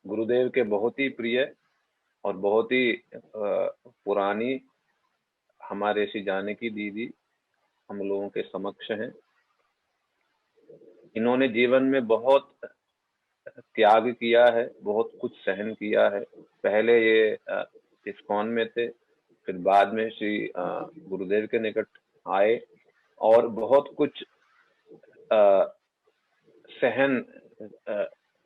गुरुदेव के बहुत ही प्रिय और बहुत ही पुरानी हमारे श्री जानकी दीदी हम लोगों के समक्ष हैं। इन्होंने जीवन में बहुत त्याग किया है, बहुत कुछ सहन किया है। पहले ये इस्कॉन में थे, फिर बाद में श्री गुरुदेव के निकट आए और बहुत कुछ सहन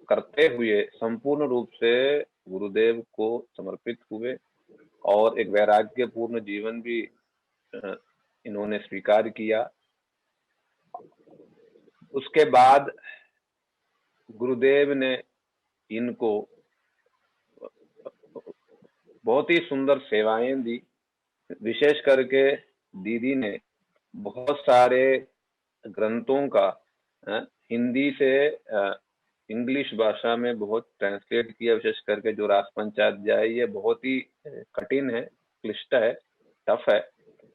करते हुए संपूर्ण रूप से गुरुदेव को समर्पित हुए और एक वैराग्यपूर्ण जीवन भी इन्होंने स्वीकार किया। उसके बाद गुरुदेव ने इनको बहुत ही सुंदर सेवाएं दी। विशेष करके दीदी ने बहुत सारे ग्रंथों का हिंदी से इंग्लिश भाषा में बहुत ट्रांसलेट किया। विशेष करके जो रास पंचाध्याय ये बहुत ही कठिन है, क्लिष्ट है, टफ है,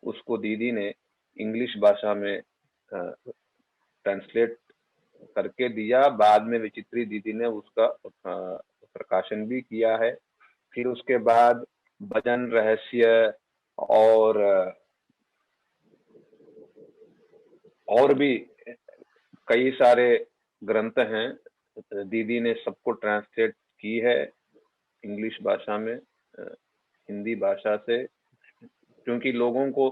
उसको दीदी ने इंग्लिश भाषा में ट्रांसलेट करके दिया। बाद में विचित्री दीदी ने उसका प्रकाशन भी किया है। फिर उसके बाद भजन रहस्य और भी कई सारे ग्रंथ हैं, दीदी ने सबको ट्रांसलेट की है इंग्लिश भाषा में, हिंदी भाषा से, क्योंकि लोगों को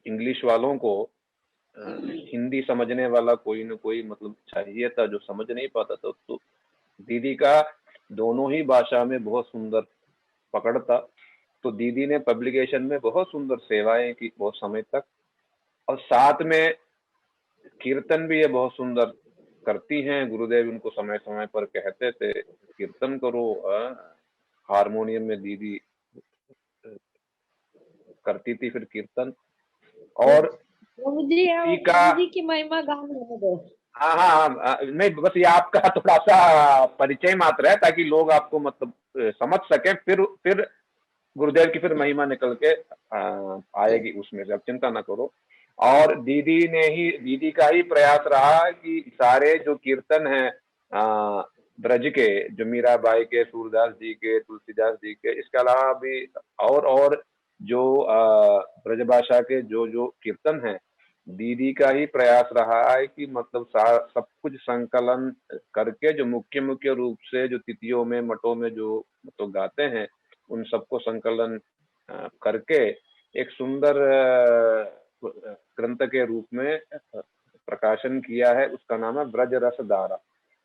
इंग्लिश वालों को हिंदी समझने वाला कोई न कोई मतलब चाहिए था जो समझ नहीं पाता था। तो दीदी का दोनों ही भाषा में बहुत सुंदर पकड़ था। तो दीदी ने पब्लिकेशन में बहुत सुंदर सेवाएं की बहुत समय तक, और साथ में कीर्तन भी ये बहुत सुंदर करती हैं। गुरुदेव उनको समय समय पर कहते थे कीर्तन करो। हारमोनियम में दीदी करती थी फिर कीर्तन। और जी की महिमा गान। हाँ हाँ, नहीं बस ये आपका थोड़ा सा परिचय मात्र है ताकि लोग आपको मतलब समझ सके। फिर गुरुदेव की फिर महिमा निकल के आएगी उसमें से, आप चिंता ना करो। और दीदी का ही प्रयास रहा कि सारे जो कीर्तन है ब्रज के, जो मीराबाई के, सूरदास जी के, तुलसीदास जी के, इसके अलावा भी और जो ब्रजभाषा के जो कीर्तन है, दीदी का ही प्रयास रहा है कि मतलब सब कुछ संकलन करके जो मुख्य मुख्य रूप से जो तिथियों में मठों में जो मतलब गाते हैं उन सबको संकलन करके एक सुंदर ग्रंथ के रूप में प्रकाशन किया है। उसका नाम है ब्रज रस धारा।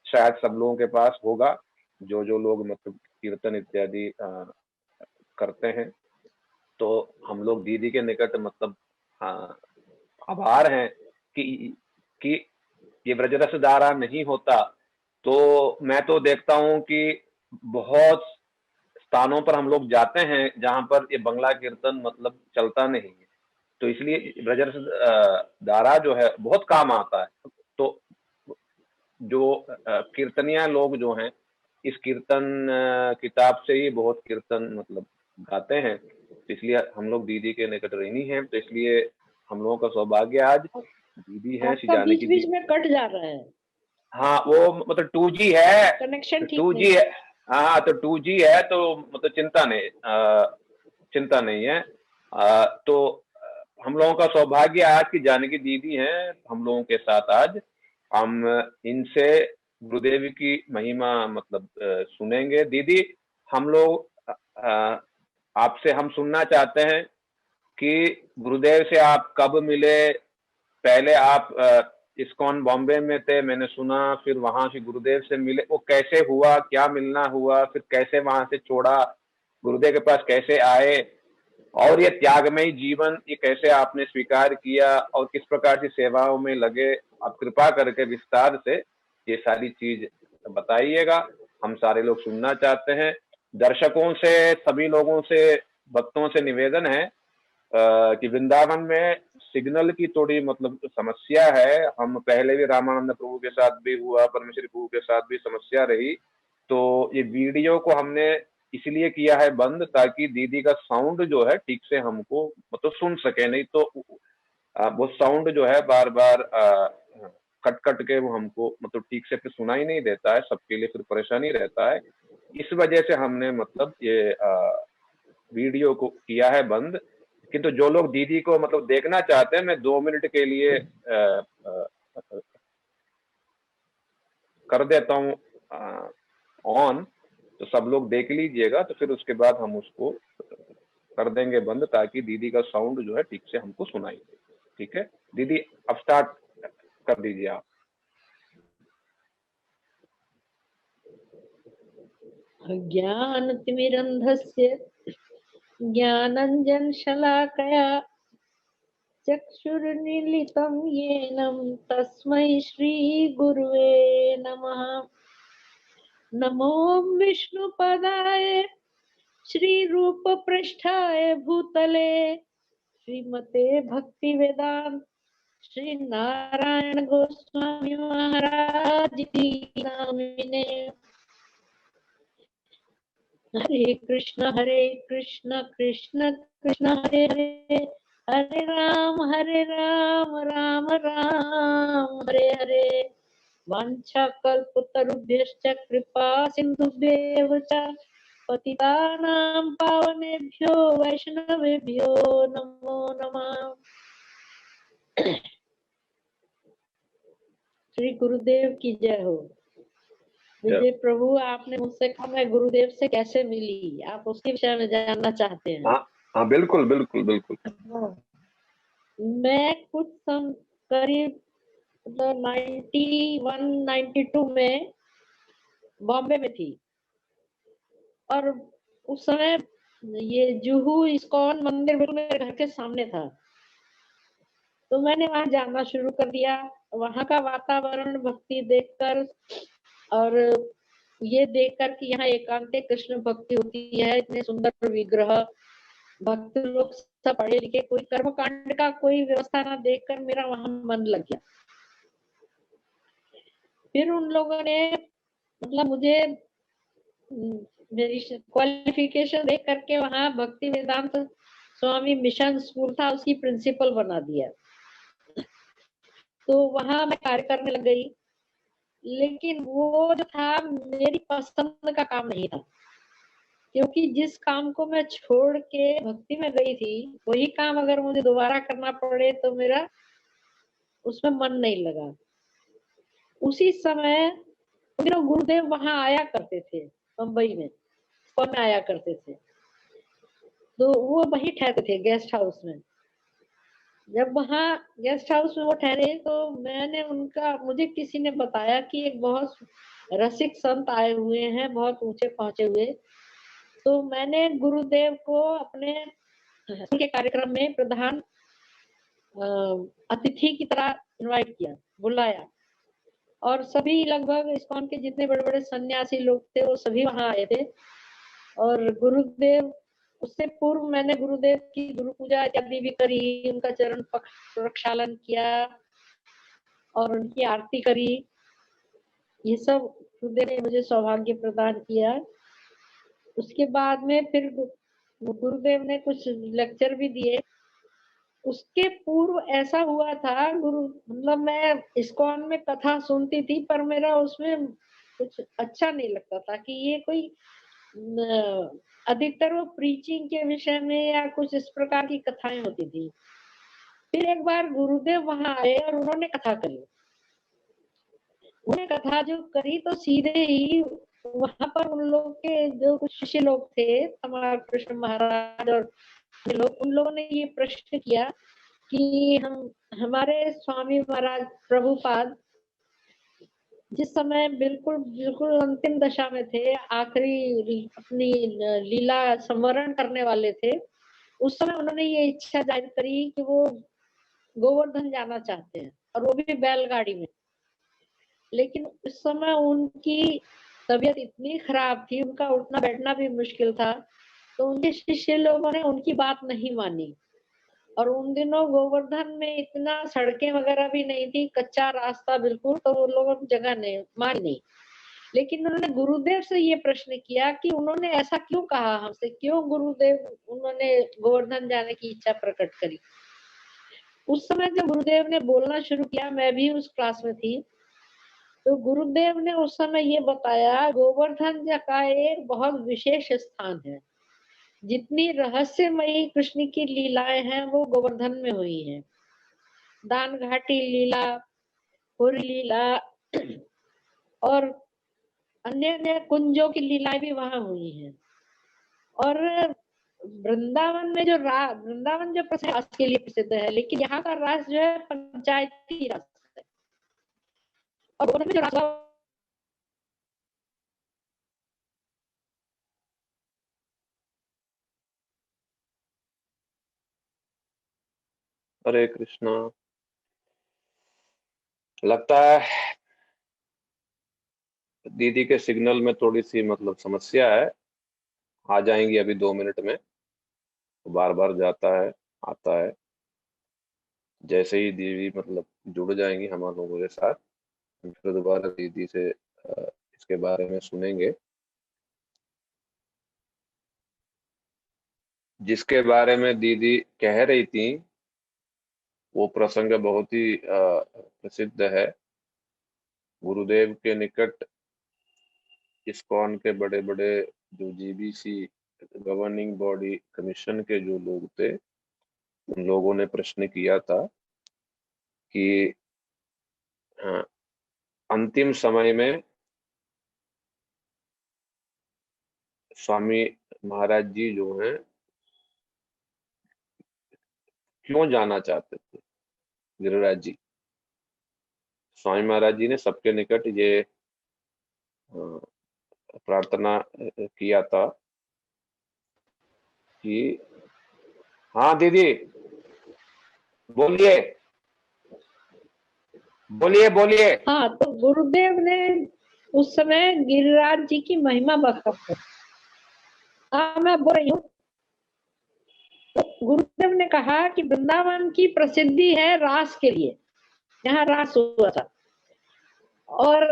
शायद सब लोगों के पास होगा जो लोग मतलब कीर्तन इत्यादि करते हैं। तो हम लोग दीदी के निकट मतलब आभार हैं कि ये ब्रजरस धारा नहीं होता तो मैं तो देखता हूं कि बहुत स्थानों पर हम लोग जाते हैं जहां पर ये बंगला कीर्तन मतलब चलता नहीं है। तो इसलिए ब्रजरस धारा जो है बहुत काम आता है। तो जो कीर्तनिया लोग जो हैं इस कीर्तन किताब से ही बहुत कीर्तन मतलब गाते हैं। तो इसलिए हम लोग दीदी के निकट ऋणी हैं। तो इसलिए हम लोगों का सौभाग्य आज दीदी है श्री जानकी बीच में कट जा रहा है। हाँ वो मतलब 2G है, कनेक्शन ठीक 2G है। हाँ तो 2G है तो मतलब चिंता नहीं है। तो हम लोगों का सौभाग्य आज की जानकी दीदी हैं हम लोगों के साथ। आज हम इनसे गुरुदेव की महिमा मतलब सुनेंगे। दीदी हम लोग आपसे हम सुनना चाहते हैं कि गुरुदेव से आप कब मिले। पहले आप इस्कॉन बॉम्बे में थे मैंने सुना, फिर वहां से गुरुदेव से मिले, वो कैसे हुआ, क्या मिलना हुआ, फिर कैसे वहां से छोड़ा, गुरुदेव के पास कैसे आए, और ये त्यागमयी जीवन ये कैसे आपने स्वीकार किया और किस प्रकार की सेवाओं में लगे। आप कृपा करके विस्तार से ये सारी चीज बताइएगा, हम सारे लोग सुनना चाहते हैं। दर्शकों से, सभी लोगों से, भक्तों से निवेदन है कि वृंदावन में सिग्नल की थोड़ी मतलब समस्या है। हम पहले भी रामानंद प्रभु के साथ भी हुआ, परमेश्वरी प्रभु के साथ भी समस्या रही। तो ये वीडियो को हमने इसलिए किया है बंद ताकि दीदी का साउंड जो है ठीक से हमको मतलब सुन सके। नहीं तो वो साउंड जो है बार बार कट कट के वो हमको मतलब ठीक से फिर सुनाई नहीं देता है, सबके लिए फिर परेशानी रहता है। इस वजह से हमने मतलब ये वीडियो को किया है बंद। किंतु जो लोग दीदी को मतलब देखना चाहते हैं, मैं 2 मिनट के लिए कर देता हूँ ऑन, तो सब लोग देख लीजिएगा, तो फिर उसके बाद हम उसको कर देंगे बंद, ताकि दीदी का साउंड जो है ठीक से हमको सुनाई दे। ठीक है दीदी, अब स्टार्ट कर दीजिए आप। ज्ञानतिमिरन्धस्य ज्ञानञ्जनशलाकया चक्षुरुन्मीलितं येन तस्मै श्रीगुरुवे नमः। नमो विष्णुपदाय श्रीरूपपृष्ठाय भूतले श्रीमते भक्तिवेदांत श्री नारायण गोस्वामी महाराज की नामिने। हरे कृष्ण कृष्ण कृष्ण हरे हरे, हरे राम राम राम हरे हरे। वाञ्छाकल्पतरुभ्यश्च कृपा सिन्धुभ्येव च पतितानां पावनेभ्यो वैष्णवेभ्यो नमो नमः। श्री गुरुदेव की जय हो। विजय प्रभु, आपने मुझसे कहा मैं गुरुदेव से कैसे मिली, आप उसके विषय में जानना चाहते हैं? हाँ बिल्कुल बिल्कुल बिल्कुल। मैं कुछ करीब 91-92 में बॉम्बे में थी, और उस समय ये जुहू इस्कॉन मंदिर बिल्कुल मेरे घर के सामने था। तो मैंने वहां जाना शुरू कर दिया। वहां का वातावरण भक्ति देखकर और ये देखकर कि यहाँ एकांतिक कृष्ण भक्ति होती है, इतने सुंदर विग्रह, भक्त लोग सब पढ़े लिखे, कोई कर्म कांड का कोई व्यवस्था ना देखकर मेरा वहां मन लग गया। फिर उन लोगों ने मतलब मुझे मेरी क्वालिफिकेशन देख करके वहां भक्ति वेदांत स्वामी मिशन स्कूल था, उसकी प्रिंसिपल बना दिया। तो वहां मैं कार्य करने लग गई, लेकिन वो जो था मेरी पसंद का काम नहीं था, क्योंकि जिस काम को मैं छोड़ के भक्ति में गई थी वही काम अगर मुझे दोबारा करना पड़े तो मेरा उसमें मन नहीं लगा। उसी समय गुरुदेव वहां आया करते थे, मुंबई में आया करते थे, तो वो वही ठहरते थे गेस्ट हाउस में। जब वहाँ गेस्ट हाउस में वो ठहरे तो मैंने मुझे किसी ने बताया कि एक बहुत रसिक संत आए हुए हैं, बहुत ऊंचे पहुंचे हुए। तो मैंने गुरुदेव को अपने के कार्यक्रम में प्रधान अतिथि की तरह इनवाइट किया, बुलाया, और सभी लगभग इस्कॉन के जितने बड़े बड़े सन्यासी लोग थे वो सभी वहां आए थे। और गुरुदेव, उससे पूर्व मैंने गुरुदेव की गुरु पूजा इत्यादि भी करी, उनका चरण प्रक्षालन किया और उनकी आरती करी। ये सब गुरुदेव ने मुझे सौभाग्य प्रदान किया। उसके बाद में फिर गुरुदेव ने कुछ लेक्चर भी दिए। उसके पूर्व ऐसा हुआ था, मतलब मैं इस्कॉन में कथा सुनती थी, पर मेरा उसमें कुछ अच्छा नहीं लगता था कि ये कोई अधिकतर वो प्रीचिंग के विषय में या कुछ इस प्रकार की कथाएं होती थी। फिर एक बार गुरुदेव वहां आए और उन्होंने कथा करी। उन्होंने कथा जो करी तो सीधे ही वहां पर उन लोग के जो कुछ शिष्य लोग थे, हमारे कृष्ण महाराज और लोग, उन लोगों ने ये प्रश्न किया कि हमारे स्वामी महाराज प्रभुपाद जिस समय बिल्कुल बिल्कुल अंतिम दशा में थे, आखिरी अपनी लीला संवरण करने वाले थे, उस समय उन्होंने ये इच्छा जाहिर करी कि वो गोवर्धन जाना चाहते हैं, और वो भी बैलगाड़ी में। लेकिन उस समय उनकी तबीयत इतनी खराब थी, उनका उठना बैठना भी मुश्किल था, तो उनके शिष्य लोगों ने उनकी बात नहीं मानी। और उन दिनों गोवर्धन में इतना सड़कें वगैरह भी नहीं थी, कच्चा रास्ता बिल्कुल, तो वो लोगों की जगह नहीं मानी। लेकिन उन्होंने गुरुदेव से ये प्रश्न किया कि उन्होंने ऐसा क्यों कहा हमसे, क्यों गुरुदेव उन्होंने गोवर्धन जाने की इच्छा प्रकट करी। उस समय जब गुरुदेव ने बोलना शुरू किया, मैं भी उस क्लास में थी, तो गुरुदेव ने उस समय ये बताया, गोवर्धन जी का एक बहुत विशेष स्थान है। जितनी रहस्यमयी कृष्ण की लीलाएं हैं वो गोवर्धन में हुई हैं। दान घाटी लीला, पुरी लीला और अन्य अन्य कुंजों की लीलाएं भी वहां हुई हैं। और वृंदावन में वृंदावन जो प्रसिद्ध रास के लिए प्रसिद्ध है, लेकिन यहाँ का रास जो है पंचायती रास है। और गोवर्धन में जो रास हरे कृष्णा। लगता है दीदी के सिग्नल में थोड़ी सी मतलब समस्या है। आ जाएंगी अभी 2 मिनट में। बार बार जाता है, आता है। जैसे ही दीदी मतलब जुड़ जाएंगी हम लोगों के साथ, हम फिर दोबारा दीदी से इसके बारे में सुनेंगे। जिसके बारे में दीदी कह रही थी वो प्रसंग बहुत ही प्रसिद्ध है। गुरुदेव के निकट इस्कॉन के बड़े बड़े जो जीबीसी गवर्निंग बॉडी कमीशन के जो लोग थे, उन लोगों ने प्रश्न किया था कि अंतिम समय में स्वामी महाराज जी जो हैं क्यों जाना चाहते थे गिरिराज जी। स्वामी महाराज जी ने सबके निकट ये प्रार्थना किया था कि हाँ दीदी बोलिए बोलिए बोलिए। हाँ, तो गुरुदेव ने उस समय गिरिराज जी की महिमा बताते। हाँ, मैं बोल रही हूँ। गुरुदेव ने कहा कि वृंदावन की प्रसिद्धि है रास के लिए, यहाँ रास हुआ था। और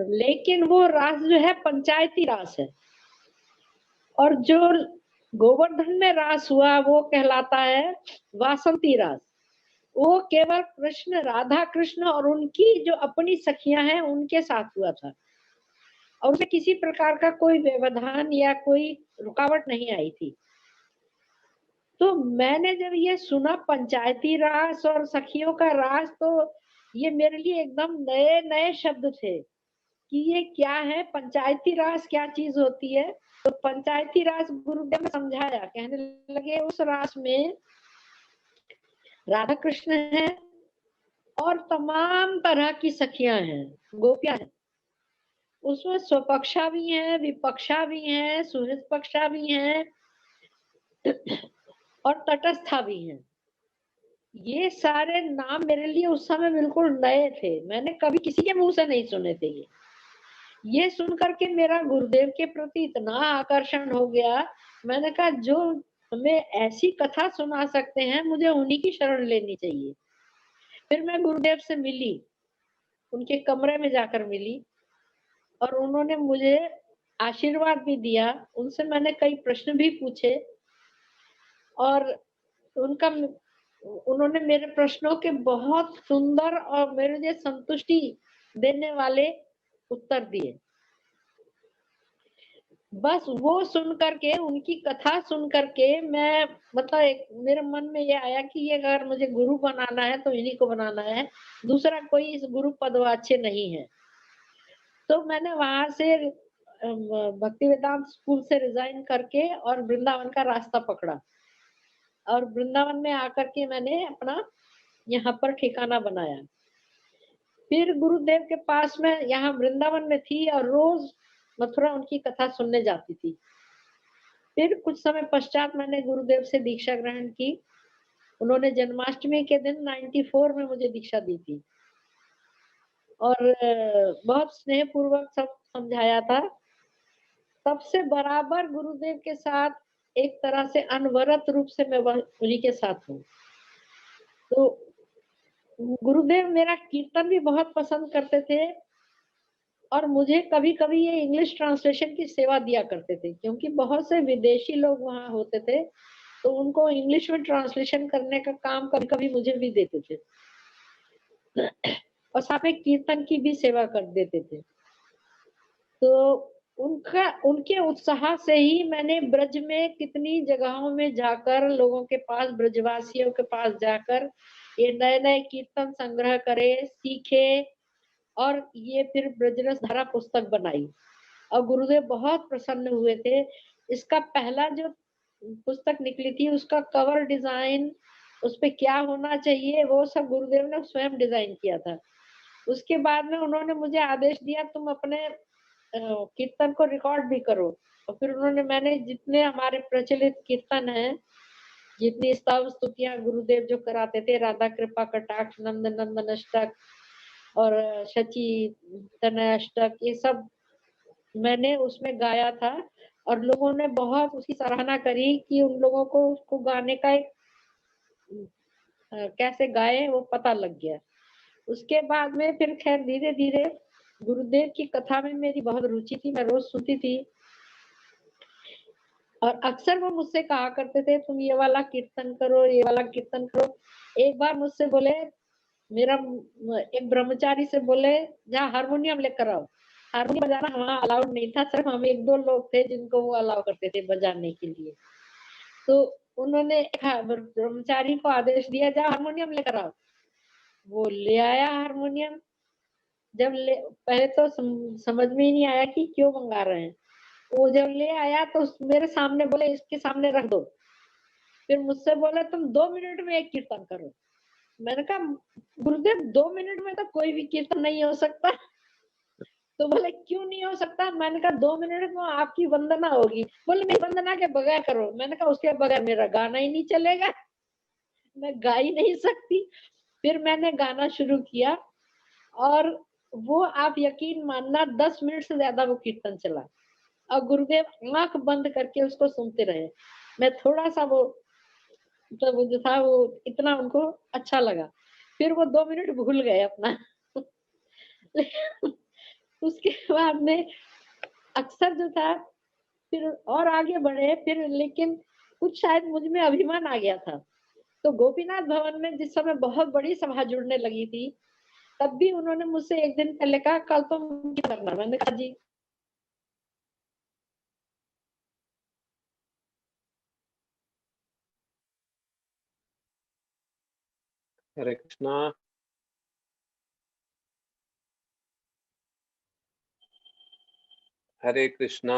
लेकिन वो रास जो है पंचायती रास है, और जो गोवर्धन में रास हुआ वो कहलाता है वासंती रास। वो केवल कृष्ण, राधा कृष्ण और उनकी जो अपनी सखियां हैं उनके साथ हुआ था, और उसमें किसी प्रकार का कोई व्यवधान या कोई रुकावट नहीं आई थी। तो मैंने जब ये सुना पंचायती रास और सखियों का रास, तो ये मेरे लिए एकदम नए नए शब्द थे कि ये क्या है, पंचायती रास क्या चीज होती है। तो पंचायती रास गुरुदेव ने समझाया, कहने लगे उस रास में राधा कृष्ण है और तमाम तरह की सखियां हैं, गोपियां हैं। उसमें स्वपक्षा भी है, विपक्षा भी है, सुहृद पक्षा भी है और तटस्था भी है। ये सारे नाम मेरे लिए उस समय बिल्कुल नए थे, मैंने कभी किसी के मुंह से नहीं सुने थे। ये सुन करके मेरा गुरुदेव के प्रति इतना आकर्षण हो गया। मैंने कहा जो हमें ऐसी कथा सुना सकते हैं, मुझे उन्हीं की शरण लेनी चाहिए। फिर मैं गुरुदेव से मिली, उनके कमरे में जाकर मिली, और उन्होंने मुझे आशीर्वाद भी दिया। उनसे मैंने कई प्रश्न भी पूछे, और उनका उन्होंने मेरे प्रश्नों के बहुत सुंदर और मेरे लिए संतुष्टि देने वाले उत्तर दिए। बस वो सुन करके, उनकी कथा सुन करके मैं मतलब एक मेरे मन में ये आया कि ये अगर मुझे गुरु बनाना है तो इन्हीं को बनाना है, दूसरा कोई इस गुरु पदवाच्य नहीं है। तो मैंने वहां से भक्ति वेदांत स्कूल से रिजाइन करके और वृंदावन का रास्ता पकड़ा, और वृंदावन में आकर के मैंने अपना यहाँ पर ठिकाना बनाया। फिर गुरुदेव के पास में यहाँ वृंदावन में थी और रोज मथुरा उनकी कथा सुनने जाती थी। फिर कुछ समय पश्चात मैंने गुरुदेव से दीक्षा ग्रहण की। उन्होंने जन्माष्टमी के दिन 94 में मुझे दीक्षा दी थी, और बहुत स्नेह पूर्वक सब समझाया था। तब से बराबर गुरुदेव के साथ एक तरह से अनवरत रूप से मैं उन्हीं के साथ हूँ। तो गुरुदेव मेरा कीर्तन भी बहुत पसंद करते थे, और मुझे कभी कभी ये इंग्लिश ट्रांसलेशन की सेवा दिया करते थे, क्योंकि बहुत से विदेशी लोग वहाँ होते थे तो उनको इंग्लिश में ट्रांसलेशन करने का काम कभी कभी मुझे भी देते थे और साथ में कीर्तन की भी सेवा कर देते थे। तो उनके उत्साह से ही मैंने ब्रज में कितनी जगहों में जाकर लोगों के पास, ब्रजवासियों के पास जाकर ये नए नए कीर्तन संग्रह करे, सीखे और ये फिर ब्रजरस धारा पुस्तक बनाई और गुरुदेव बहुत प्रसन्न हुए थे। इसका पहला जो पुस्तक निकली थी उसका कवर डिजाइन, उस पे क्या होना चाहिए वो सब गुरुदेव ने स्वयं डिजाइन किया था। उसके बाद में उन्होंने मुझे आदेश दिया तुम अपने कीर्तन को रिकॉर्ड भी करो। और फिर मैंने जितने हमारे प्रचलित कीर्तन है, जितनी स्तव स्तुतियां गुरुदेव जो कराते थे, राधा कृपा कटाक्ष, नंद नंदन अष्टक और शची तनय अष्टक, ये सब मैंने उसमें गाया था और लोगों ने बहुत उसकी सराहना करी कि उन लोगों को उसको गाने का एक कैसे गाए वो पता लग गया। उसके बाद में फिर खैर धीरे धीरे गुरुदेव की कथा में मेरी बहुत रुचि थी, मैं रोज सुनती थी और अक्सर वो मुझसे कहा करते थे तुम ये वाला कीर्तन करो, ये वाला कीर्तन करो। एक बार मुझसे बोले, मेरा एक ब्रह्मचारी से बोले जहाँ हारमोनियम लेकर आओ। हारमोनियम बजाना वहाँ अलाउड नहीं था, सिर्फ हम एक दो लोग थे जिनको वो अलाउ करते थे बजाने के लिए। तो उन्होंने ब्रह्मचारी को आदेश दिया जा हारमोनियम लेकर आओ। वो ले आया हारमोनियम। पहले तो समझ में ही नहीं आया कि क्यों मंगा रहे हैं। वो जब ले आया तो मेरे सामने बोले इसके सामने रख दो। फिर मुझसे बोले तुम 2 मिनट में एक कीर्तन करो। मैंने कहा गुरुदेव 2 मिनट में तो कोई भी कीर्तन नहीं हो सकता। तो बोले क्यों नहीं हो सकता? मैंने कहा 2 मिनट में आपकी वंदना होगी। बोले मेरी वंदना के बगैर करो। मैंने कहा उसके बगैर मेरा गाना ही नहीं चलेगा, मैं गा ही नहीं सकती। फिर मैंने गाना शुरू किया और वो आप यकीन मानना 10 मिनट से ज्यादा वो कीर्तन चला और गुरुदेव आंख बंद करके उसको सुनते रहे। मैं थोड़ा सा वो मतलब वो जो था वो इतना उनको अच्छा लगा। फिर वो 2 मिनट भूल गए अपना उसके बाद में अक्सर जो था फिर और आगे बढ़े फिर, लेकिन कुछ शायद मुझ में अभिमान आ गया था। तो गोपीनाथ भवन में जिस समय बहुत बड़ी सभा जुड़ने लगी थी, तब भी उन्होंने मुझसे एक दिन पहले कहा कल तुम क्या करना। मैंने कहा जी। हरे कृष्णा। हरे कृष्णा।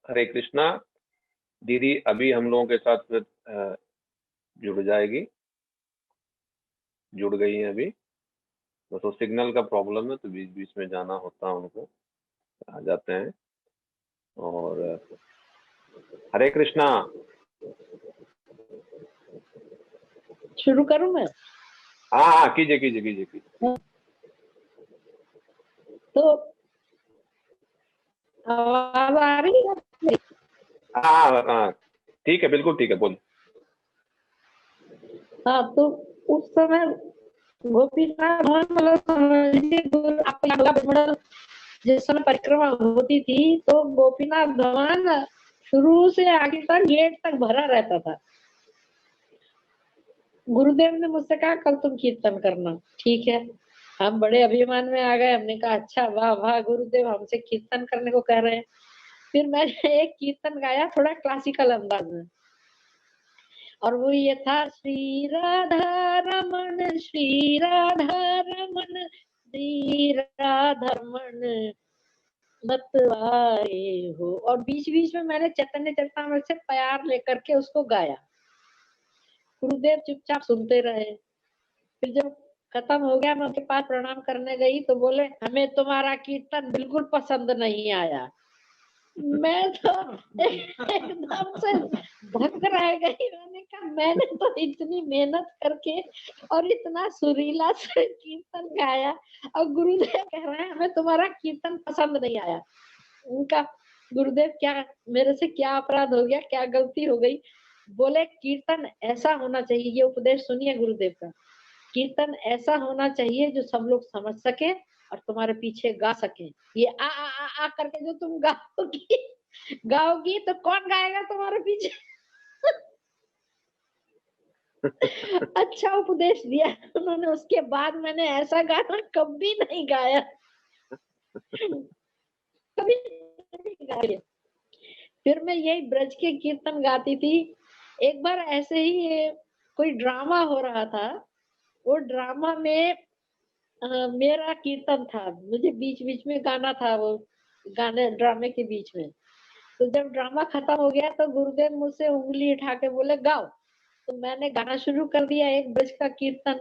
हरे कृष्णा। दीदी अभी हम लोगों के साथ फिर जुड़ जाएगी, जुड़ गई है अभी। बस वो सिग्नल का प्रॉब्लम है तो बीच बीच में जाना होता है उनको, आ जाते हैं। और हरे कृष्णा। शुरू करूं मैं? हाँ हाँ, कीजिए कीजिए कीजिए कीजिए। तो आवाज आ रही है? हाँ हाँ हाँ, ठीक है, बिल्कुल ठीक है, बोलिए। हाँ, तो उस समय गोपीनाथ भवन मतलब समझिए आपको याद होगा बजमंडल जिस समय परिक्रमा होती थी तो गोपीनाथ भवन शुरू से आगे तक गेट तक भरा रहता था। गुरुदेव ने मुझसे कहा कल तुम कीर्तन करना। ठीक है, हम बड़े अभिमान में आ गए। हमने कहा अच्छा, वाह वाह, गुरुदेव हमसे कीर्तन करने को कह रहे हैं। फिर मैंने एक कीर्तन गाया थोड़ा क्लासिकल अंदाज में और वो ये था, श्री राधा रमन श्री राधा रमन श्री राधा रमन मतवाए हो। और बीच बीच में मैंने चैतन्य चरितामृत से प्यार लेकर के उसको गाया। गुरुदेव चुपचाप सुनते रहे। फिर जब खत्म हो गया मैं उनके पास प्रणाम करने गई तो बोले हमें तुम्हारा कीर्तन बिल्कुल पसंद नहीं आया। मैं तो एकदम से धक रह गई। मैंने कहा मैंने तो इतनी मेहनत करके और इतना सुरीला से कीर्तन गाया और गुरुदेव कह रहे हैं हमें तुम्हारा कीर्तन पसंद नहीं आया। उनका गुरुदेव क्या मेरे से क्या अपराध हो गया, क्या गलती हो गई? बोले कीर्तन ऐसा होना चाहिए, ये उपदेश सुनिए गुरुदेव का, कीर्तन ऐसा होना चाहिए जो सब लोग समझ सके और तुम्हारे पीछे गा सके। ये आ करके जो तुम गाओगी गाओगी तो कौन गाएगा तुम्हारे पीछे? अच्छा उपदेश दिया उन्होंने। उसके बाद मैंने ऐसा गाना कभी नहीं गाया, कभी नहीं गाया। फिर मैं यही ब्रज के कीर्तन गाती थी। एक बार ऐसे ही कोई ड्रामा हो रहा था, वो ड्रामा में मेरा कीर्तन था, मुझे बीच बीच में गाना था, वो गाने ड्रामे के बीच में। तो जब ड्रामा खत्म हो गया तो गुरुदेव मुझसे उंगली उठा के बोले गाओ। तो मैंने गाना शुरू कर दिया, एक ब्रज का कीर्तन।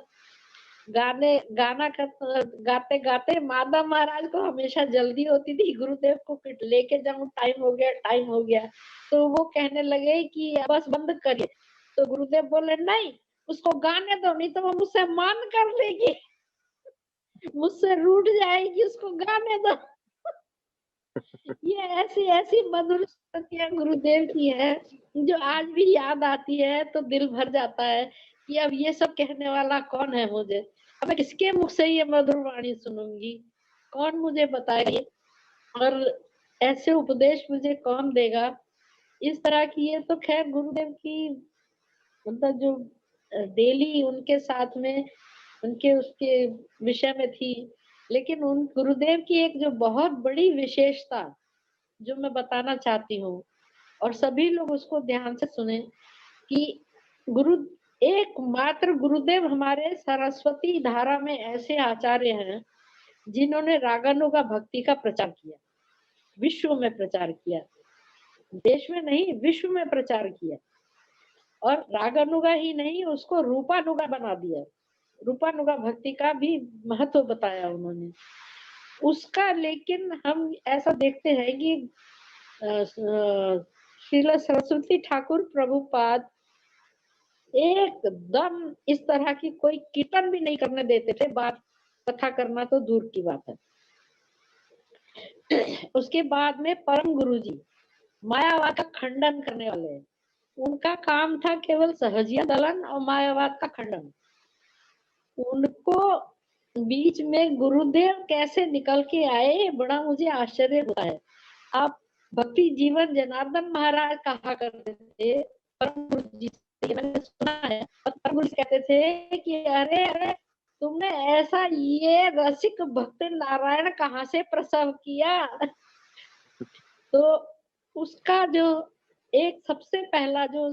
गाना गाते गाते माधव महाराज को हमेशा जल्दी होती थी, गुरुदेव को लेके जाऊं, टाइम हो गया टाइम हो गया। तो वो कहने लगे कि बस बंद करिए। तो गुरुदेव बोले नहीं, उसको गाने दो, नहीं तो वो मुझसे मान कर लेगी, मुझसे रूठ जाएगी, उसको गाने दो। ये ऐसी ऐसी मधुर स्मृतियां गुरुदेव की है जो आज भी याद आती है तो दिल भर जाता है कि अब ये सब कहने वाला कौन है मुझे, अब मैं किसके मुख से ये मधुर वाणी सुनूंगी, कौन मुझे बताएगा, और ऐसे उपदेश मुझे कौन देगा। इस तरह की ये तो खैर गुरुदेव की मतलब जो डेली उनके साथ में उनके उसके विषय में थी। लेकिन उन गुरुदेव की एक जो बहुत बड़ी विशेषता जो मैं बताना चाहती हूँ और सभी लोग उसको ध्यान से सुने कि गुरु एकमात्र गुरुदेव हमारे सरस्वती धारा में ऐसे आचार्य हैं जिन्होंने रागानुगा भक्ति का प्रचार किया, विश्व में प्रचार किया, देश में नहीं विश्व में प्रचार किया। और रागानुगा ही नहीं, उसको रूपानुगा बना दिया, रूपानुगा भक्ति का भी महत्व बताया उन्होंने उसका। लेकिन हम ऐसा देखते हैं कि श्रील सरस्वती ठाकुर प्रभुपाद एकदम इस तरह की कोई कीर्तन भी नहीं करने देते थे, बात कथा करना तो दूर की बात है। उसके बाद में परम गुरुजी मायावाद का खंडन करने वाले हैं, उनका काम था केवल सहजिया दलन और मायावाद का खंडन। उनको बीच में गुरुदेव कैसे निकल के आए, बड़ा मुझे आश्चर्य होता है। आप भक्ति जीवन जनार्दन महाराज कहा करते थे परम गुरु जी से, मैंने सुना है, परम गुरु कहते थे कि अरे अरे तुमने ऐसा ये रसिक भक्त नारायण कहाँ से प्रसव किया। तो उसका जो एक सबसे पहला जो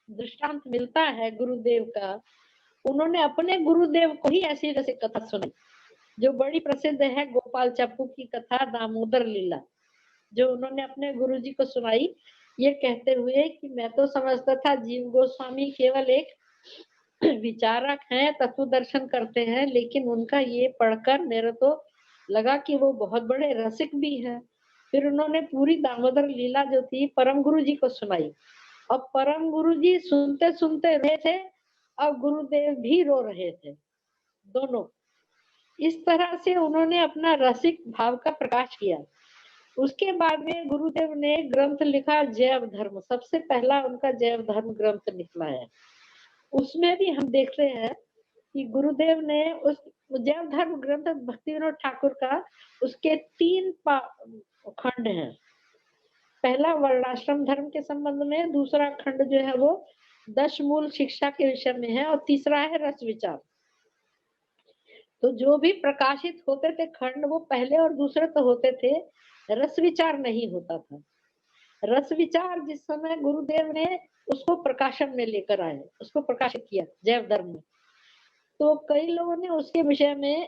दृष्टांत मिलता है गुरुदेव का, उन्होंने अपने गुरुदेव को ही ऐसी रसिक कथा सुनाई जो बड़ी प्रसिद्ध है, गोपाल चप्पू की कथा दामोदर लीला, जो उन्होंने अपने गुरुजी को सुनाई, ये कहते हुए कि मैं तो समझता था जीव गोस्वामी केवल एक विचारक हैं, तत्व दर्शन करते हैं, लेकिन उनका ये पढ़कर मेरे तो लगा कि वो बहुत बड़े रसिक भी हैं। फिर उन्होंने पूरी दामोदर लीला जो थी परम गुरु जी को सुनाई और परम गुरु जी सुनते सुनते रहे थे और गुरुदेव भी रो रहे थे, दोनों। इस तरह से उन्होंने अपना रसिक भाव का प्रकाश किया। उसके बाद में गुरुदेव ने ग्रंथ लिखा जैव धर्म, सबसे पहला उनका जैव धर्म ग्रंथ निकला है। उसमें भी हम देखते हैं कि गुरुदेव ने उस जैव धर्म ग्रंथ भक्ति विनोद ठाकुर का, उसके 3 खंड हैं। पहला वर्णाश्रम धर्म के संबंध में, दूसरा खंड जो है वो 10 मूल शिक्षा के विषय में है और तीसरा है रस विचार। तो जो भी प्रकाशित होते थे खंड, वो पहले और दूसरे तो होते थे, रस विचार नहीं होता था। रस विचार जिस समय गुरुदेव ने उसको प्रकाशन में लेकर आए, उसको प्रकाशित किया जैव धर्म में, तो कई लोगों ने उसके विषय में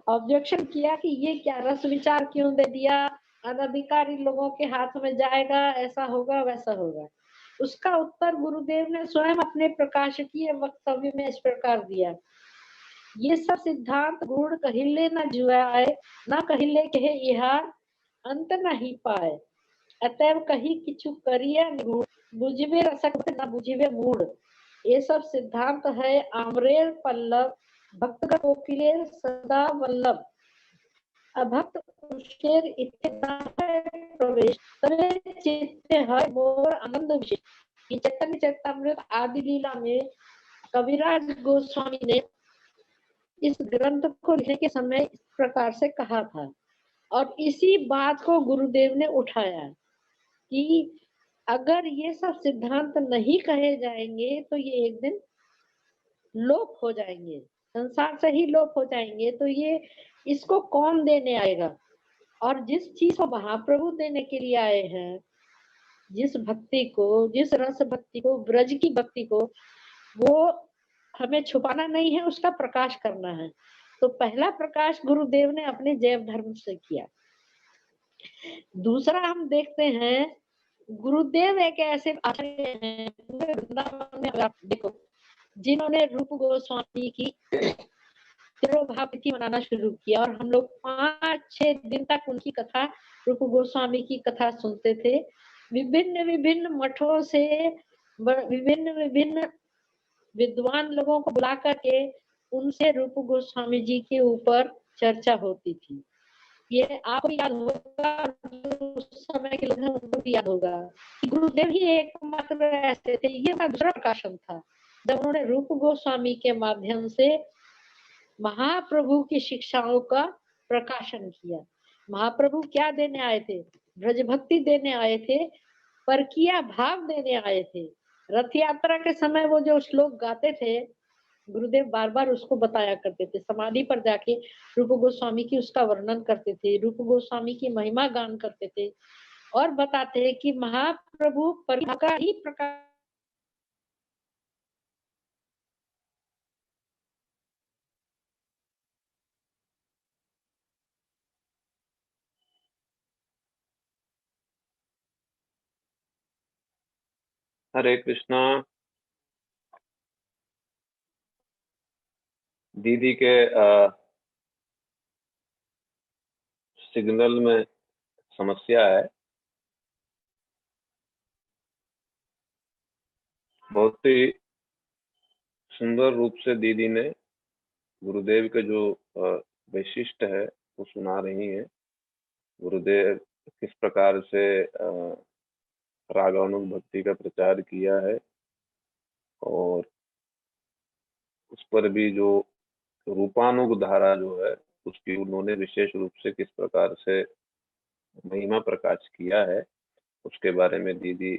ऑब्जेक्शन किया कि ये क्या रस विचार क्यों दे दिया, अनधिकारी लोगों के हाथ में जाएगा, ऐसा होगा वैसा होगा। उसका उत्तर गुरुदेव ने स्वयं अपने प्रकाशकीय वक्तव्य में इस प्रकार दिया, ये सब सिद्धांत गुण कहिले न जुआए, न कहिले कहे इहार, अंत नहीं पाए, अतएव कही किछु करिया निगूढ़, बुझिबे रसक न बुझिबे मूढ़। ये सब सिद्धांत है आम्रेर पल्लव, भक्त कोकिलेर सदा वल्लभ। अभक्त कुशेर इत्ते प्रवेश, तवे चित्ते है मोर आनंद विशेष। ये चैतन्य चरितमृत आदि लीला में कविराज गोस्वामी ने इस ग्रंथ को लिखने के समय इस प्रकार से कहा था और इसी बात को गुरुदेव ने उठाया कि अगर ये सब सिद्धांत नहीं कहे जाएंगे तो ये एक दिन लोप हो जाएंगे, संसार से ही लोप हो जाएंगे। तो ये इसको कौन देने आएगा? और जिस चीज को महाप्रभु देने के लिए आए हैं, जिस भक्ति को, जिस रस भक्ति को, ब्रज की भक्ति को, वो हमें छुपाना नहीं है, उसका प्रकाश करना है। तो पहला प्रकाश गुरुदेव ने अपने जैव धर्म से किया। दूसरा हम देखते हैं, गुरुदेव एक ऐसे आचार्य हैं पूरे वृंदावन में, आप देखो, जिन्होंने रूप गोस्वामी की तिरोभाव मनाना शुरू किया और हम लोग 5-6 दिन तक उनकी कथा, रूप गोस्वामी की कथा सुनते थे। विभिन्न विभिन्न मठों से विभिन्न विभिन्न विद्वान लोगों को बुला करके उनसे रूप गोस्वामी जी के ऊपर चर्चा होती थी। ये आपको याद होगा, उस समय के लोग हैं उनको भी याद होगा कि गुरुदेव ही एकमात्र ऐसे थे। ये दूसरा प्रकाशन था जब उन्होंने रूप गोस्वामी के माध्यम से महाप्रभु की शिक्षाओं का प्रकाशन किया। महाप्रभु क्या देने आए थे? ब्रज भक्ति देने आए थे, परकिया भाव देने आए थे। रथ यात्रा के समय वो जो श्लोक गाते थे, गुरुदेव बार बार उसको बताया करते थे। समाधि पर जाके रूप गोस्वामी की उसका वर्णन करते थे, रूप गोस्वामी की महिमा गान करते थे और बताते हैं कि महाप्रभु परिभाव का ही प्रकार। हरे कृष्णा। दीदी के सिग्नल में समस्या है। बहुत ही सुंदर रूप से दीदी ने गुरुदेव के जो वैशिष्ट है वो सुना रही है। गुरुदेव किस प्रकार से रागानुग भक्ति का प्रचार किया है और उस पर भी जो रूपानुग धारा जो है उसकी उन्होंने विशेष रूप से किस प्रकार से महिमा प्रकाश किया है, उसके बारे में दीदी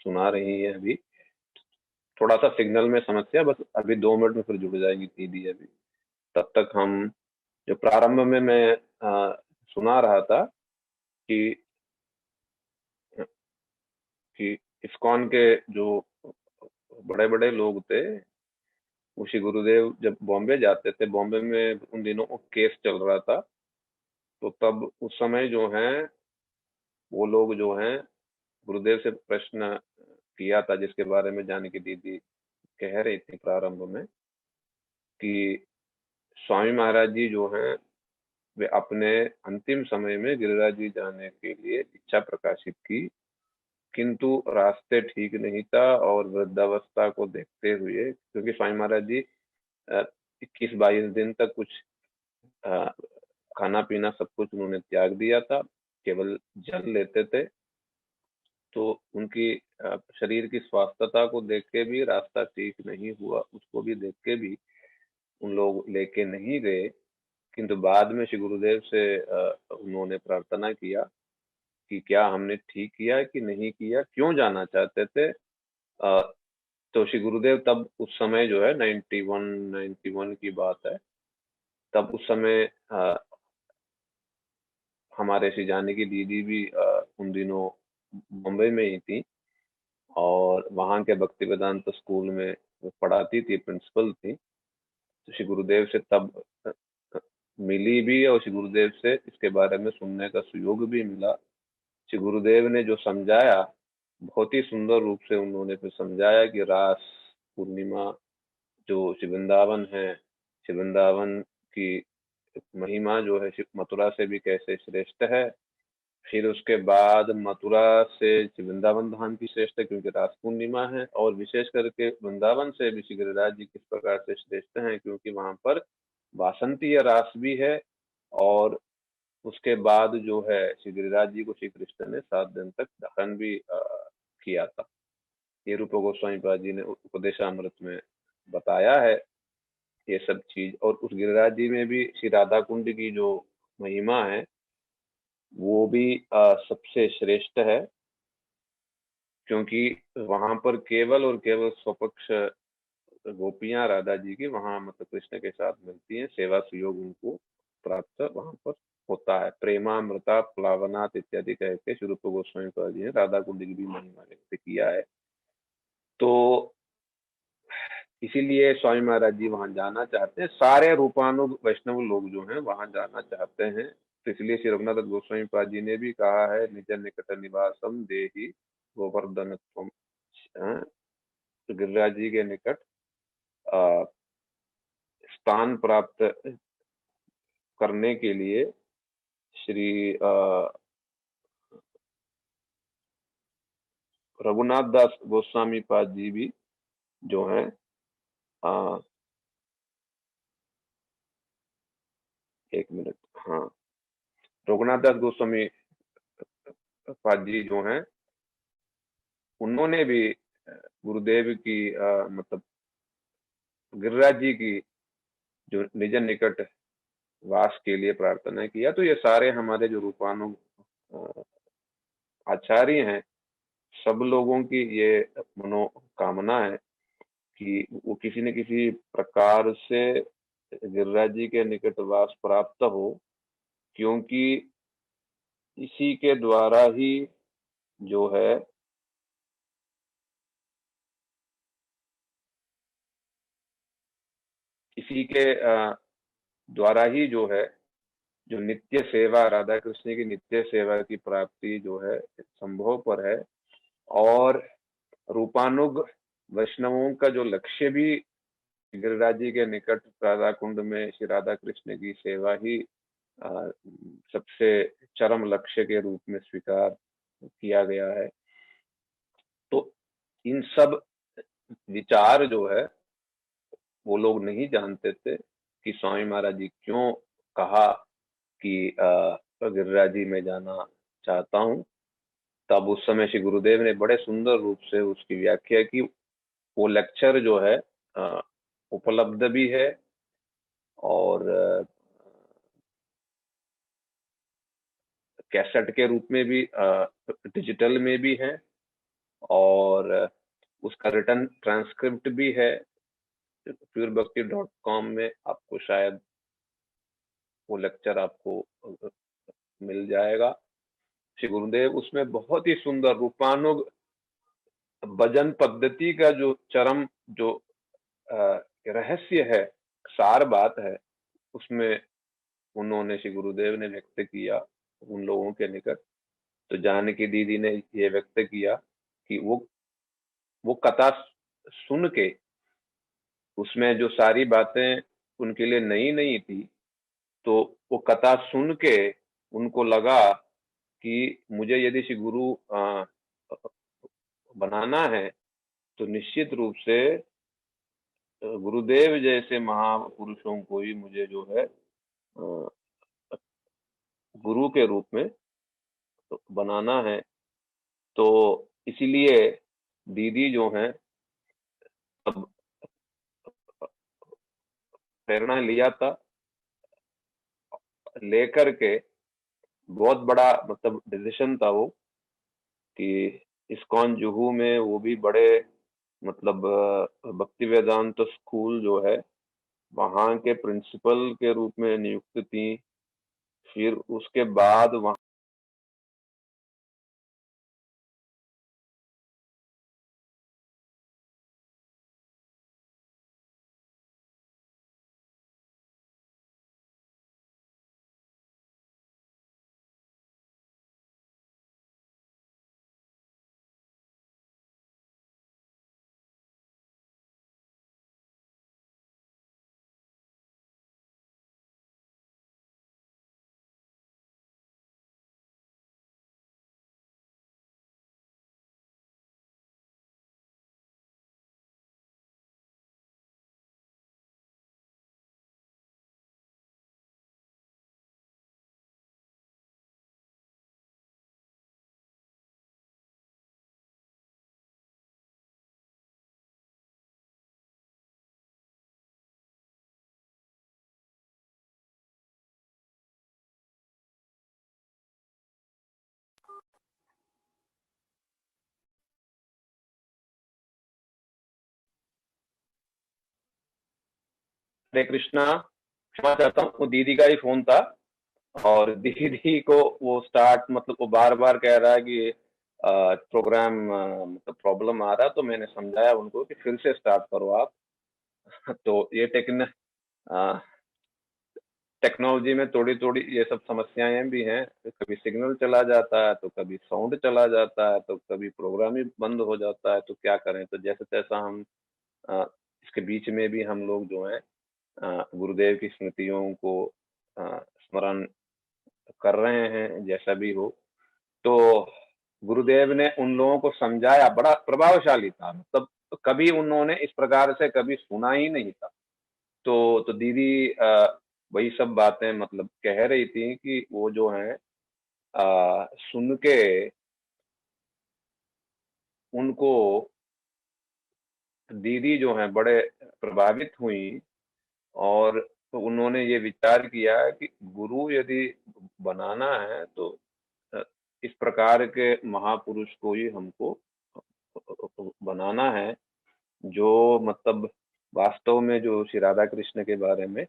सुना रही है। अभी थोड़ा सा सिग्नल में समस्या, बस अभी 2 मिनट में फिर जुड़ जाएगी दीदी। अभी तब तक हम जो प्रारंभ में मैं सुना रहा था कि इस्कॉन के जो बड़े बड़े लोग थे, उसी गुरुदेव जब बॉम्बे जाते थे, बॉम्बे में उन दिनों केस चल रहा था, तो तब उस समय जो है वो लोग जो हैं गुरुदेव से प्रश्न किया था, जिसके बारे में जानकी दीदी कह रही थी प्रारंभ में, कि स्वामी महाराज जी जो हैं वे अपने अंतिम समय में गिरिराज जी जाने के लिए इच्छा प्रकाशित की, किंतु रास्ते ठीक नहीं था और वृद्धावस्था को देखते हुए, क्योंकि स्वामी महाराज जी 21-22 दिन तक कुछ खाना पीना सब कुछ उन्होंने त्याग दिया था, केवल जल लेते थे। तो उनकी शरीर की स्वास्थ्यता को देख के भी रास्ता ठीक नहीं हुआ, उसको भी देख के भी उन लोग लेके नहीं गए। किंतु बाद में श्री गुरुदेव से उन्होंने प्रार्थना किया कि क्या हमने ठीक किया कि नहीं किया, क्यों जाना चाहते थे। तो श्री गुरुदेव तब उस समय जो है 91 की बात है, तब उस समय हमारे श्री जानकी दीदी भी उन दिनों बम्बई में ही थी और वहाँ के भक्ति वेदांत स्कूल में वो पढ़ाती थी, प्रिंसिपल थी। तो श्री गुरुदेव से तब मिली भी और श्री गुरुदेव से इसके बारे में सुनने का सुयोग भी मिला। श्री गुरुदेव ने जो समझाया, बहुत ही सुंदर रूप से उन्होंने फिर समझाया कि रास पूर्णिमा जो श्री वृंदावन है, श्री वृंदावन की महिमा जो है मथुरा से भी कैसे श्रेष्ठ है। फिर उसके बाद मथुरा से वृंदावन धाम की श्रेष्ठ है क्योंकि रास पूर्णिमा है, और विशेष करके वृंदावन से भी श्री गिरिराज जी किस प्रकार से श्रेष्ठ हैं क्योंकि वहां पर वासंतीय रास भी है। और उसके बाद जो है श्री गिरिराज जी को श्री कृष्ण ने 7 दिन तक दहन भी किया था। ये रूप गोस्वामी पाद जी ने उपदेशामृत में बताया है ये सब चीज। और उस गिरिराज जी में भी श्री राधा कुंड की जो महिमा है वो भी सबसे श्रेष्ठ है, क्योंकि वहां पर केवल और केवल स्वपक्ष गोपियां राधा जी की वहां मतलब कृष्ण के साथ मिलती हैं, सेवा सुयोग उनको प्राप्त वहां पर होता है। प्रेमामृता प्लावनाथ इत्यादि कहते श्री रूप गोस्वामी पाद जी ने राधा कुंड की भी महिमा व्यक्त किया है। तो इसीलिए स्वामी महाराज जी वहां जाना चाहते हैं, सारे रूपानुग वैष्णव लोग जो हैं वहां जाना चाहते हैं। तो इसलिए श्री रघुनाथ गोस्वामी पाद जी ने भी कहा है निज निकट निवासम देहि गोवर्धन गिरिराज जी के निकट अ, स्थान प्राप्त करने के लिए श्री रघुनाथ दास गोस्वामी पाद जी भी जो है अ, 1 मिनट, हाँ, रघुनाथ दास गोस्वामी पाद जी जो हैं उन्होंने भी गुरुदेव की मतलब गिरिराज जी की जो निज निकट वास के लिए प्रार्थना किया। तो ये सारे हमारे जो रूपानु आचार्य हैं सब लोगों की ये मनोकामना है कि वो किसी न किसी प्रकार से गिरिराज जी के निकट वास प्राप्त हो, क्योंकि इसी के द्वारा ही जो है इसी के द्वारा ही जो है जो नित्य सेवा राधा कृष्ण की नित्य सेवा की प्राप्ति जो है संभव पर है। और रूपानुग वैष्णवों का जो लक्ष्य भी गिरिराज जी के निकट राधा कुंड में श्री राधा कृष्ण की सेवा ही सबसे चरम लक्ष्य के रूप में स्वीकार किया गया है। तो इन सब विचार जो है वो लोग नहीं जानते थे कि स्वामी महाराज जी क्यों कहा कि गिरिराज जी में जाना चाहता हूँ। तब उस समय श्री गुरुदेव ने बड़े सुंदर रूप से उसकी व्याख्या की। वो लेक्चर जो है उपलब्ध भी है और कैसेट के रूप में भी डिजिटल में भी है, और उसका रिटर्न ट्रांसक्रिप्ट भी है। purebhakti.com में आपको शायद वो लेक्चर आपको मिल जाएगा। श्री गुरुदेव उसमें बहुत ही सुंदर रूपानुग भजन पद्धति का जो चरम जो रहस्य है, सार बात है, उसमें उन्होंने श्री गुरुदेव ने व्यक्त किया उन लोगों के निकट। तो जानकी दीदी ने ये व्यक्त किया कि वो कथा सुन के उसमें जो सारी बातें उनके लिए नई नई थी, तो वो कथा सुन के उनको लगा कि मुझे यदि श्री गुरु बनाना है तो निश्चित रूप से गुरुदेव जैसे महापुरुषों को ही मुझे जो है गुरु के रूप में बनाना है। तो इसीलिए दीदी जो है अब प्रेरणा लिया था, लेकर के बहुत बड़ा मतलब डिसीजन था वो कि इस्कॉन जुहू में वो भी बड़े मतलब भक्ति वेदांत स्कूल जो है वहाँ के प्रिंसिपल के रूप में नियुक्त थी। फिर उसके बाद वहाँ हरे कृष्णा, क्षमा चाहता हूँ, वो दीदी का ही फोन था। और दीदी को वो स्टार्ट मतलब वो बार बार कह रहा है कि प्रोग्राम मतलब प्रॉब्लम आ रहा है, तो मैंने समझाया उनको कि फिर से स्टार्ट करो आप। तो ये टेक्नोलॉजी में थोड़ी थोड़ी ये सब समस्याएं भी हैं। कभी सिग्नल चला जाता है, तो कभी साउंड चला जाता है, तो कभी प्रोग्राम ही बंद हो जाता है, तो क्या करें। तो जैसे तैसा हम अ, इसके बीच में भी हम लोग जो है गुरुदेव की स्मृतियों को स्मरण कर रहे हैं, जैसा भी हो। तो गुरुदेव ने उन लोगों को समझाया, बड़ा प्रभावशाली था, मतलब कभी उन्होंने इस प्रकार से कभी सुना ही नहीं था। तो दीदी वही सब बातें मतलब कह रही थी कि वो जो है सुन के उनको, दीदी जो है बड़े प्रभावित हुई। और तो उन्होंने ये विचार किया कि गुरु यदि बनाना है तो अ, इस प्रकार के महापुरुष को ही हमको बनाना है, जो मतलब वास्तव में जो श्री राधा कृष्ण के बारे में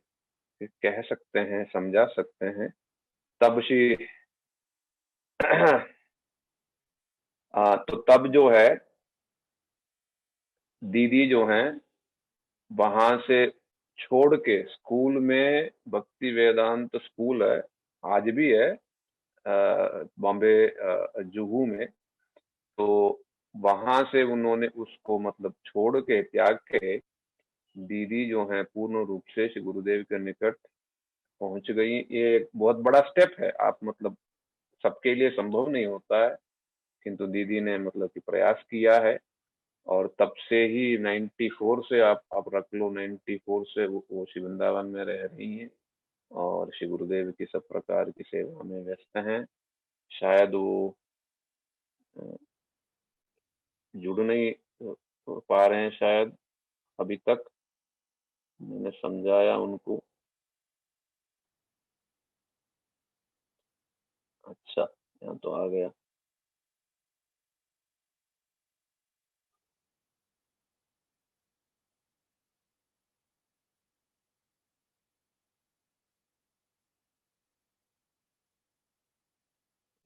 कह सकते हैं, समझा सकते हैं। तब श्री तो तब जो है दीदी जो है वहां से छोड़ के स्कूल में, भक्ति वेदांत स्कूल है, आज भी है बॉम्बे जुहू में। तो वहां से उन्होंने उसको मतलब छोड़ के, त्याग के, दीदी जो है पूर्ण रूप से श्री गुरुदेव के निकट पहुंच गई। ये एक बहुत बड़ा स्टेप है, आप मतलब सबके लिए संभव नहीं होता है, किंतु दीदी ने मतलब कि प्रयास किया है। और तब से ही 94 से आप रख लो, 94 से वो श्री वृंदावन में रह रही हैं और श्री गुरुदेव की सब प्रकार की सेवा में व्यस्त हैं। शायद वो अ, जुड़ नहीं पा रहे हैं शायद अभी तक। मैंने समझाया उनको। अच्छा, यहाँ तो आ गया।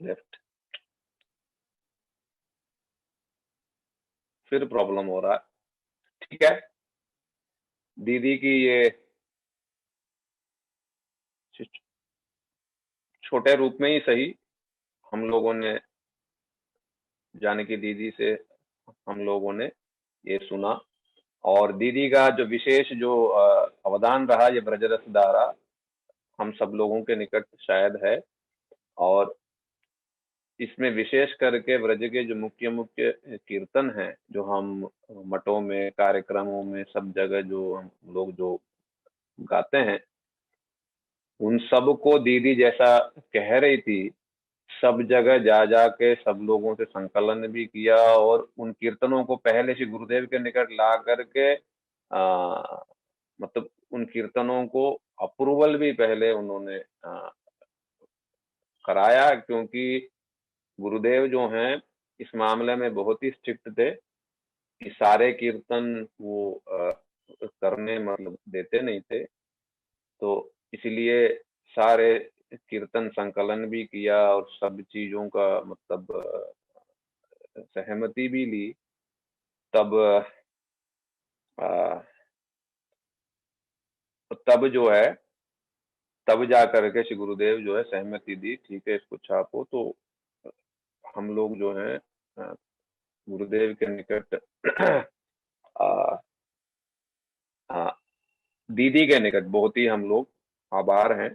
लेफ्ट, फिर प्रॉब्लम हो रहा है। ठीक है, दीदी की ये छोटे रूप में ही सही, हम लोगों ने, जानकी दीदी से हम लोगों ने ये सुना। और दीदी का जो विशेष जो अवदान रहा, ये ब्रजरस धारा हम सब लोगों के निकट शायद है। और इसमें विशेष करके ब्रज के जो मुख्य मुख्य कीर्तन हैं, जो हम मठों में, कार्यक्रमों में, सब जगह जो हम लोग जो गाते हैं, उन सब को दीदी जैसा कह रही थी, सब जगह जा जा के सब लोगों से संकलन भी किया। और उन कीर्तनों को पहले श्री गुरुदेव के निकट ला करके मतलब उन कीर्तनों को अप्रूवल भी पहले उन्होंने कराया, क्योंकि गुरुदेव जो हैं इस मामले में बहुत ही स्ट्रिक्ट थे कि सारे कीर्तन वो करने मतलब देते नहीं थे। तो इसलिए सारे कीर्तन संकलन भी किया और सब चीजों का मतलब सहमति भी ली। तब आ, तब जो है, तब जा करके श्री गुरुदेव जो है सहमति दी, ठीक है इसको छापो। तो हम लोग जो है गुरुदेव के निकट आ, आ, दीदी के निकट बहुत ही हम लोग आभार हैं।